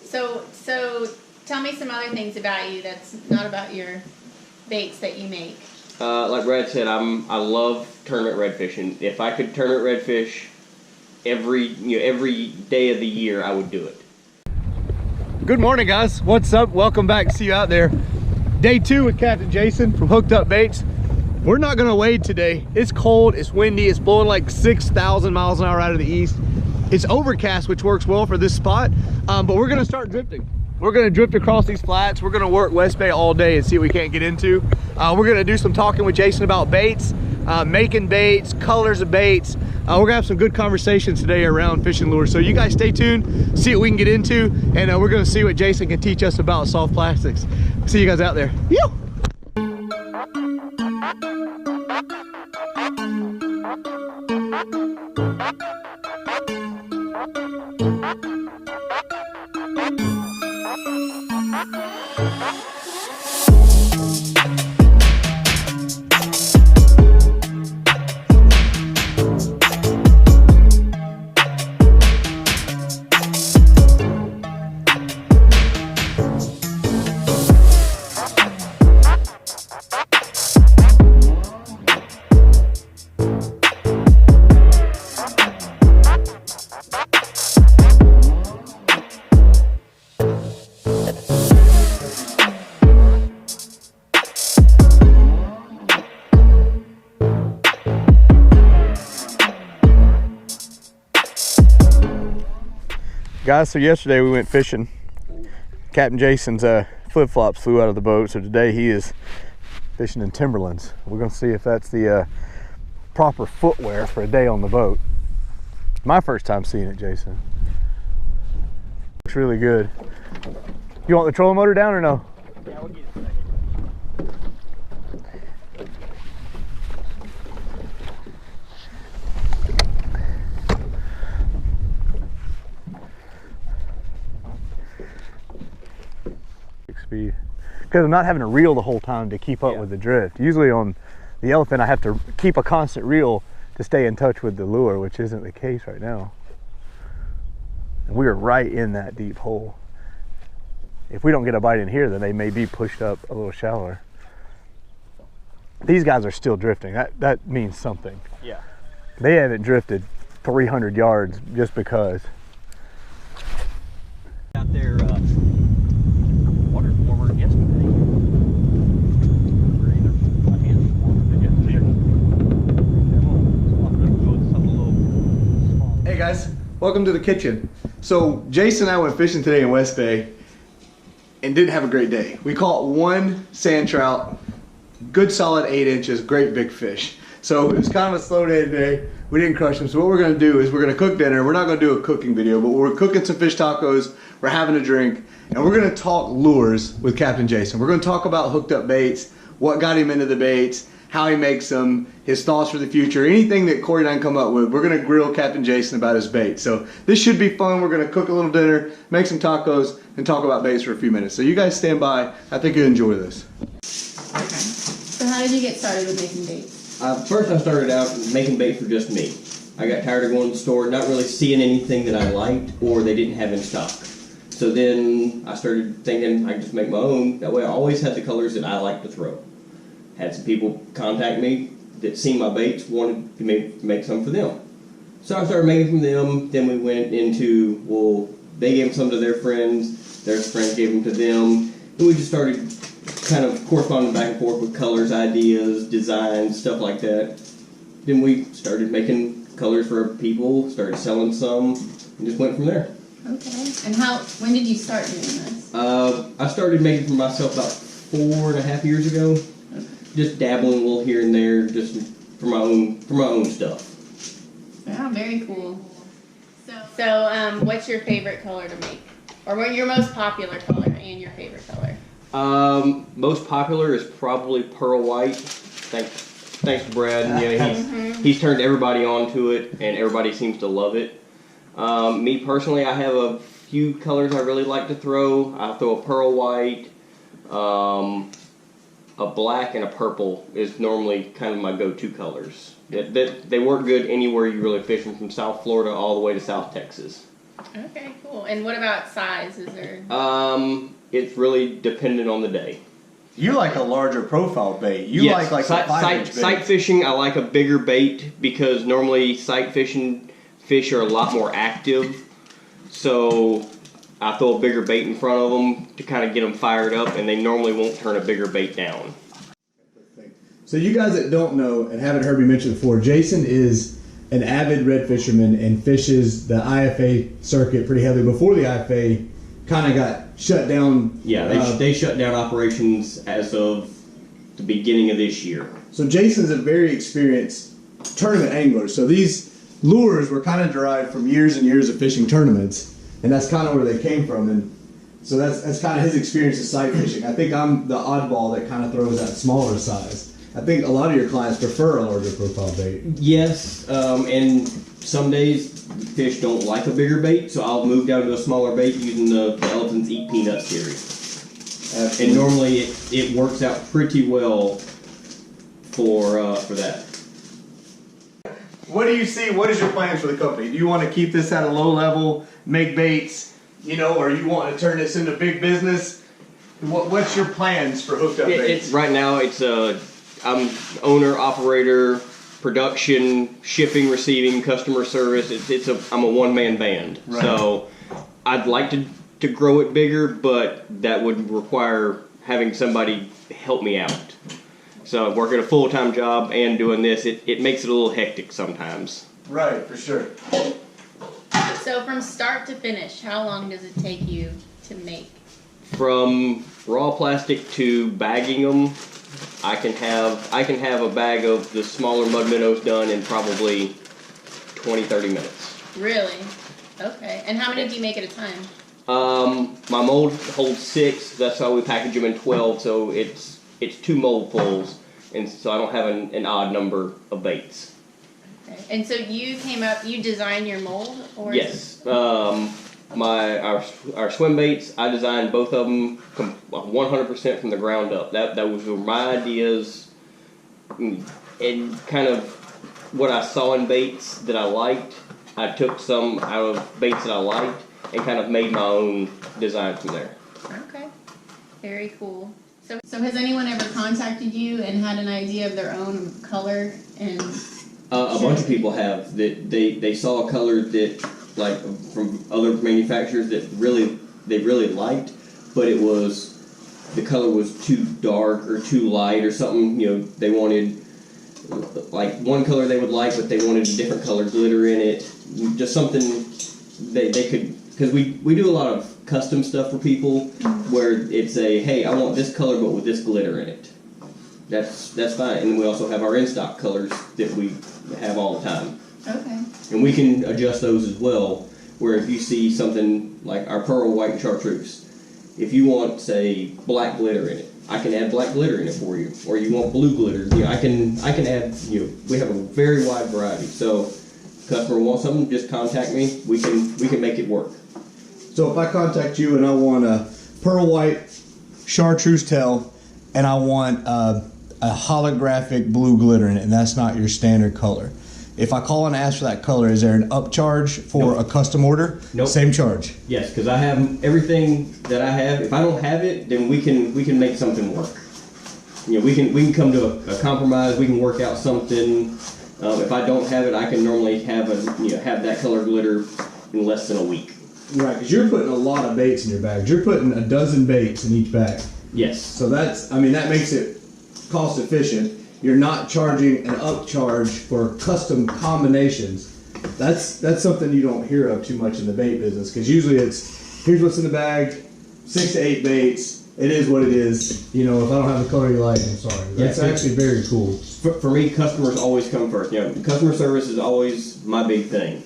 So tell me some other things about you that's not about your baits that you make. Like Brad said, I love tournament red fishing. If I could tournament red fish every day of the year, I would do it. Good morning, guys. What's up? Welcome back. See you out there. Day 2 with Captain Jason from Hooked Up Baits. We're not gonna wade today. It's cold, it's windy, it's blowing like 6,000 miles an hour out of the east. It's overcast, which works well for this spot, but we're gonna start drifting. We're gonna drift across these flats. We're gonna work West Bay all day and see what we can't get into. We're gonna do some talking with Jason about baits, making baits, colors of baits. We're gonna have some good conversations today around fishing lures. So you guys stay tuned, see what we can get into, and we're gonna see what Jason can teach us about soft plastics. See you guys out there. Yoo! Guys, so yesterday we went fishing. Captain Jason's flip-flops flew out of the boat, so today he is fishing in Timberlands. We're gonna see if that's the proper footwear for a day on the boat. My first time seeing it, Jason. Looks really good. You want the trolling motor down or no? Yeah, we'll get it. Speed, because I'm not having to reel the whole time to keep up with the drift. Usually on the Elephant I have to keep a constant reel to stay in touch with the lure, which isn't the case right now. And we are right in that deep hole. If we don't get a bite in here, then they may be pushed up a little shallower. These guys are still drifting. That means something. Yeah. They haven't drifted 300 yards just because. Out there, water's warmer than yesterday. My hands are warmer than yesterday. Hey guys, welcome to the kitchen. So Jason and I went fishing today in West Bay and didn't have a great day. We caught one sand trout, good solid 8 inches, great big fish. So it was kind of a slow day today. We didn't crush them. So what we're gonna do is we're gonna cook dinner. We're not gonna do a cooking video, but we're cooking some fish tacos, we're having a drink, and we're gonna talk lures with Captain Jason. We're gonna talk about hooked up baits, what got him into the baits, how he makes them, his thoughts for the future, anything that Corey and I come up with. We're gonna grill Captain Jason about his bait. So this should be fun. We're gonna cook a little dinner, make some tacos, and talk about baits for a few minutes. So you guys stand by. I think you'll enjoy this. Okay. So how did you get started with making baits? First I started out making bait for just me. I got tired of going to the store, not really seeing anything that I liked or they didn't have in stock. So then I started thinking I could just make my own. That way I always had the colors that I like to throw. Had some people contact me that seen my baits, wanted to make some for them. So I started making from them. Then we went into, well, they gave some to their friends gave them to them. And we just started kind of corresponding back and forth with colors, ideas, designs, stuff like that. Then we started making colors for people, started selling some, and just went from there. Okay. And when did you start doing this? I started making for myself about 4.5 years ago. Okay. Just dabbling a little here and there, just for my own stuff. Yeah, very cool. So what's your favorite color to make? Or what your most popular color and your favorite color? Most popular is probably pearl white. Thanks to Brad. Yeah, he's turned everybody onto it, and everybody seems to love it. Me personally, I have a few colors I really like to throw. I throw a pearl white, a black, and a purple is normally kind of my go-to colors. They work good anywhere you're really fishing, from South Florida all the way to South Texas. Okay, cool. And what about size? Is there? It's really dependent on the day. You like a larger profile bait. You Yes, like the 5-inch bait. sight fishing. I like a bigger bait because normally sight fishing fish are a lot more active. So I throw a bigger bait in front of them to kind of get them fired up, and they normally won't turn a bigger bait down. So you guys that don't know and haven't heard me mention before, Jason is an avid red fisherman and fishes the IFA circuit pretty heavily. Before the IFA kind of got shut down. Yeah, they shut down operations as of the beginning of this year. So Jason's a very experienced tournament angler. So these lures were kind of derived from years and years of fishing tournaments, and that's kind of where they came from. And so that's kind of his experience of sight fishing. I think I'm the oddball that kind of throws that smaller size. I think a lot of your clients prefer a larger profile bait. Yes, and some days fish don't like a bigger bait, so I'll move down to a smaller bait using the Elephants Eat Peanuts series. And normally it works out pretty well for that. What do you see? What is your plans for the company? Do you want to keep this at a low level, make baits, or you want to turn this into big business? What's your plans for hooked up baits? Right now, I'm owner, operator, production, shipping, receiving, customer service. I'm a one-man band. Right. So I'd like to grow it bigger, but that would require having somebody help me out. So working a full-time job and doing this, it makes it a little hectic sometimes. Right, for sure. So from start to finish, how long does it take you to make? From raw plastic to bagging them, I can have a bag of the smaller mud minnows done in probably 20-30 minutes. Really? Okay. And how many do you make at a time? My mold holds 6. That's why we package them in 12. So it's 2 mold pulls, and so I don't have an odd number of baits. Okay. And so you designed your mold, or? Yes. Our swim baits, I designed both of them 100% from the ground up. That was my ideas, and kind of what I saw in baits that I liked. I took some out of baits that I liked and kind of made my own design from there. Okay, very cool. So has anyone ever contacted you and had an idea of their own color and? A bunch of people have that they saw a color that, like, from other manufacturers that they really liked, but the color was too dark or too light or something. They wanted, like, one color they would like, but they wanted a different color glitter in it. Just something they could, because we do a lot of custom stuff for people where it's hey, I want this color but with this glitter in it. That's fine. And we also have our in-stock colors that we have all the time. Okay. And we can adjust those as well, where if you see something like our pearl white chartreuse, if you want, say, black glitter in it, I can add black glitter in it for you. Or you want blue glitter, I can add, we have a very wide variety. So customer wants something, just contact me. We can make it work. So if I contact you and I want a pearl white chartreuse tail and I want a holographic blue glitter in it, and that's not your standard color, if I call and ask for that color, is there an upcharge for a custom order? Nope. Same charge? Yes, because I have everything that I have. If I don't have it, then we can make something work. We can come to a compromise. We can work out something. If I don't have it, I can normally have have that color glitter in less than a week. Right, because you're putting a lot of baits in your bags. You're putting a dozen baits in each bag. Yes. So that makes it cost efficient. You're not charging an upcharge for custom combinations. That's something you don't hear of too much in the bait business, because usually it's, here's what's in the bag, 6 to 8 baits. It is what it is. If I don't have the color you like, I'm sorry. That's actually very cool. For me, customers always come first. Customer service is always my big thing.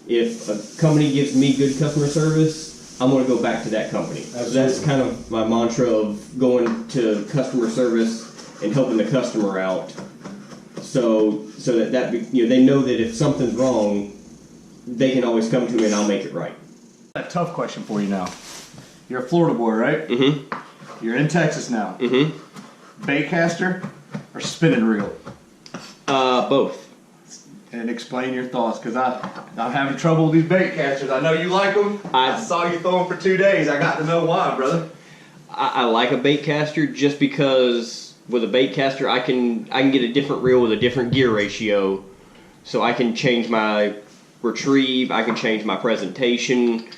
If a company gives me good customer service, I'm going to go back to that company. So that's kind of my mantra of going to customer service and helping the customer out, so that they know that if something's wrong, they can always come to me and I'll make it right. A tough question for you now. You're a Florida boy, right? Mm-hmm. You're in Texas now. Mm-hmm. Baitcaster or spinning reel? Both. and explain your thoughts, because I'm having trouble with these bait casters. I know you like them. I saw you throw them for 2 days. I got to know why, brother. I like a bait caster just because with a bait caster I can get a different reel with a different gear ratio, so I can change my retrieve, I can change my presentation.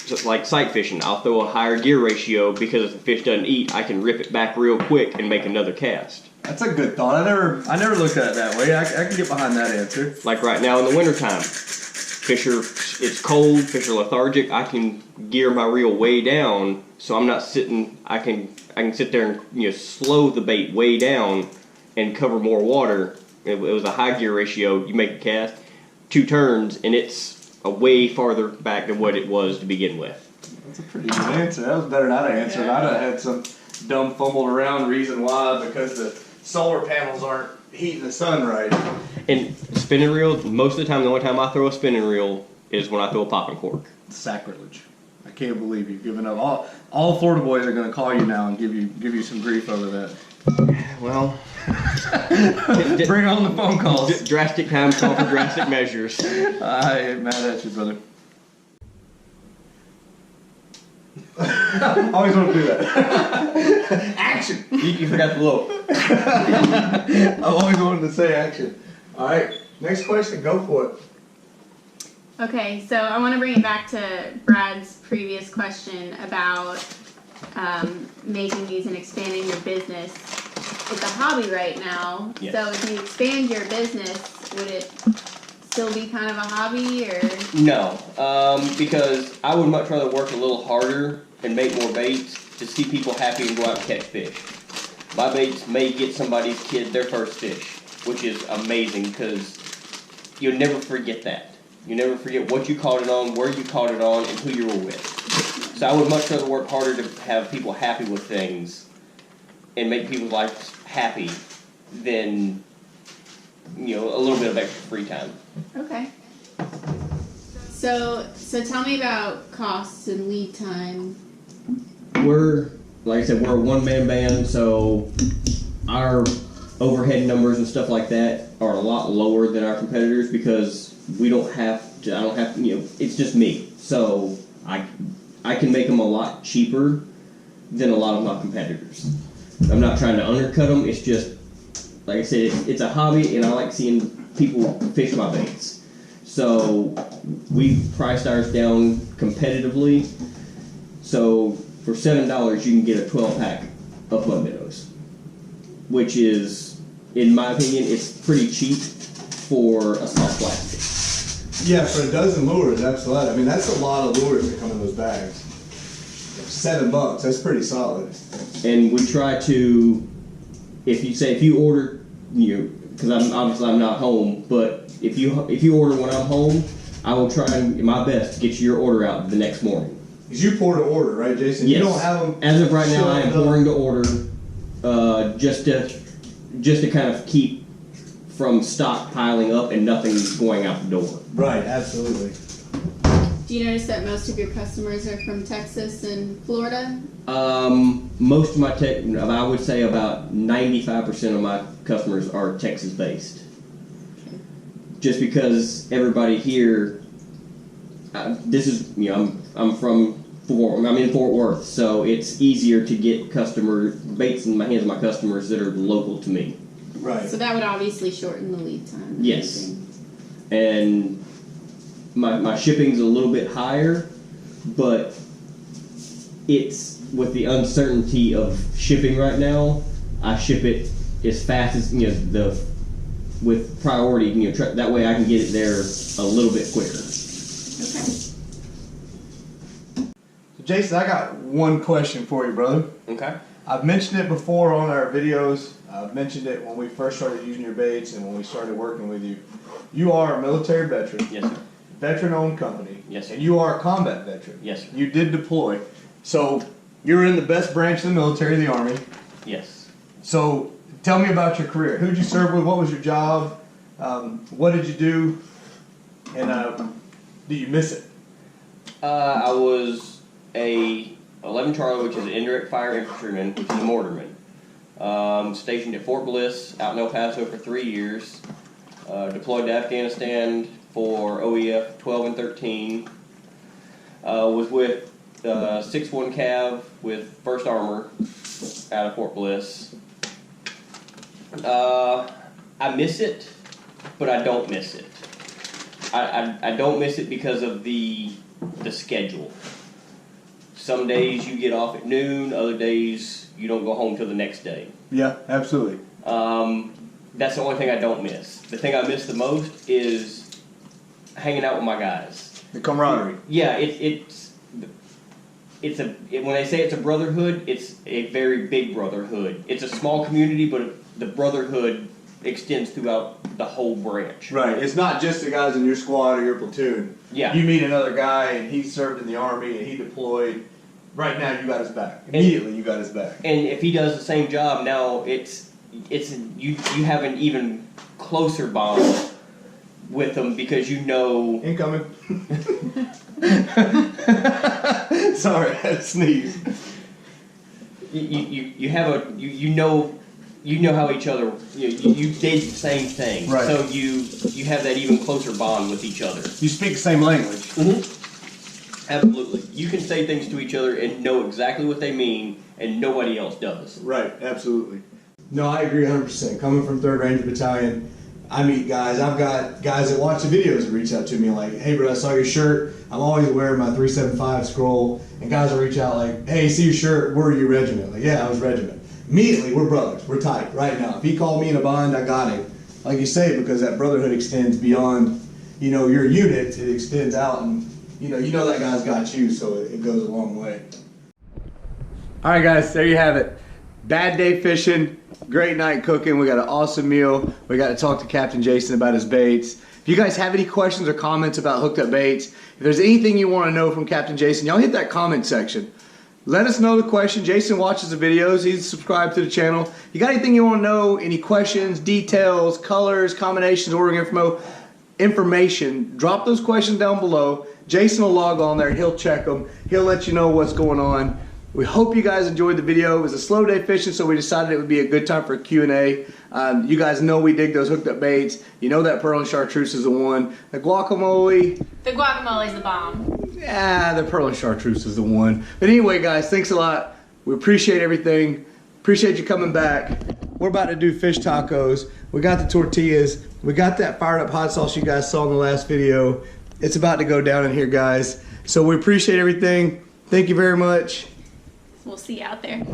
Just like sight fishing, I'll throw a higher gear ratio because if the fish doesn't eat, I can rip it back real quick and make another cast. That's a good thought. I never looked at it that way. I can get behind that answer. Like right now in the wintertime, it's cold, fish are lethargic, I can gear my reel way down so I'm not sitting, I can sit there and slow the bait way down and cover more water. It was a high gear ratio, you make a cast, 2 turns, and it's a way farther back than what it was to begin with. That's a pretty good answer. That was better than I'd have answered. Yeah. I'd have had some dumb fumbled around reason why, because the solar panels aren't heating the sun right. And spinning reel, most of the time, the only time I throw a spinning reel is when I throw a popping cork. Sacrilege. I can't believe you've given up. All Florida boys are going to call you now and give you some grief over that. Well, bring on the phone calls. Drastic times call for drastic measures. I ain't mad at you, brother. Always want to do that. Action! You forgot the low. I've always wanted to say action. All right, next question. Go for it. Okay, so I want to bring it back to Brad's previous question about making these and expanding your business. It's a hobby right now, Yes. so if you expand your business, would it still be kind of a hobby, or? No, because I would much rather work a little harder and make more baits to see people happy and go out and catch fish. My baits may get somebody's kid their first fish, which is amazing because you'll never forget that. You never forget what you caught it on, where you caught it on, and who you were with. So I would much rather work harder to have people happy with things and make people's lives happy than, a little bit of extra free time. Okay. So tell me about costs and lead time. We're, like I said, we're a one-man band, so our overhead numbers and stuff like that are a lot lower than our competitors because I don't have to, it's just me. So I can make them a lot cheaper than a lot of my competitors. I'm not trying to undercut them, it's just, like I said, it's a hobby and I like seeing people fish my baits. So we've priced ours down competitively. So for $7 you can get a 12-pack of mud minnows, which is, in my opinion, it's pretty cheap for a soft plastic. Yeah, for a dozen lures, absolutely. I mean, that's a lot of lures that come in those bags. $7, that's pretty solid. And we try to, if you order, because I'm not home, but if you order when I'm home, I will try my best to get you your order out the next morning. Because you pour to order, right, Jason? Yes. You don't have them. As of right now, I am pouring to order, just to kind of keep from stock piling up and nothing going out the door. Right, absolutely. Do you notice that most of your customers are from Texas and Florida? Most of my I would say about 95% of my customers are Texas based. Just because everybody here, I'm in Fort Worth, so it's easier to get baits in my hands of my customers that are local to me. Right. So that would obviously shorten the lead time. Yes. And my shipping's a little bit higher, but it's with the uncertainty of shipping right now, I ship it as fast as with priority, that way I can get it there a little bit quicker. Okay. So Jason, I got one question for you, brother. Okay. I've mentioned it before on our videos. I've mentioned it when we first started using your baits and when we started working with you. You are a military veteran. Yes, sir. Veteran-owned company. Yes, sir. And you are a combat veteran. Yes, sir. You did deploy. So you're in the best branch of the military, the Army. Yes. So tell me about your career. Who'd you serve with? What was your job? What did you do? And do you miss it? I was a 11 Charlie, which is an indirect fire infantryman, which is a mortarman. Stationed at Fort Bliss out in El Paso for 3 years. Deployed to Afghanistan for OEF 12 and 13. Was with 6-1 Cav with 1st Armor out of Fort Bliss. I miss it, but I don't miss it. I don't miss it because of the schedule. Some days you get off at noon, other days you don't go home till the next day. Yeah, absolutely. That's the only thing I don't miss. The thing I miss the most is hanging out with my guys. The camaraderie. Yeah, when they say it's a brotherhood, it's a very big brotherhood. It's a small community, but the brotherhood extends throughout the whole branch. Right. It's not just the guys in your squad or your platoon. Yeah. You meet another guy and he served in the Army and he deployed. Right now you got his back. Immediately you got his back. And if he does the same job, now you have an even closer bond with them because you know. Incoming. Sorry, I had to sneeze. You know how each other you did the same thing, right. So you have that even closer bond with each other. You speak the same language. Mm-hmm. Absolutely, you can say things to each other and know exactly what they mean, and nobody else does. Right, absolutely. No, I agree 100%. Coming from 3rd Ranger Battalion, I meet guys. I've got guys that watch the videos that reach out to me like, "Hey, bro, I saw your shirt. I'm always wearing my 375 scroll." And guys will reach out like, "Hey, see your shirt. Where are you regiment?" Like, "Yeah, I was regiment." Immediately, we're brothers. We're tight right now. If he called me in a bind, I got him. Like you say, because that brotherhood extends beyond, your unit. It extends out, and you know that guy's got you, so it goes a long way. All right, guys, there you have it. Bad day fishing, great night cooking. We got an awesome meal. We got to talk to Captain Jason about his baits. If you guys have any questions or comments about hooked up baits, if there's anything you want to know from Captain Jason, y'all hit that comment section. Let us know the question. Jason watches the videos. He's subscribed to the channel. You got anything you want to know, any questions, details, colors, combinations, ordering information, drop those questions down below. Jason will log on there and he'll check them. He'll let you know what's going on. We hope you guys enjoyed the video. It was a slow day fishing, so we decided it would be a good time for a Q&A. You guys know we dig those hooked up baits. You know that pearl and chartreuse is the one. The guacamole. The guacamole's the bomb. Yeah, the pearl and chartreuse is the one. But anyway, guys, thanks a lot. We appreciate everything. Appreciate you coming back. We're about to do fish tacos. We got the tortillas. We got that fired up hot sauce you guys saw in the last video. It's about to go down in here, guys. So we appreciate everything. Thank you very much. We'll see you out there.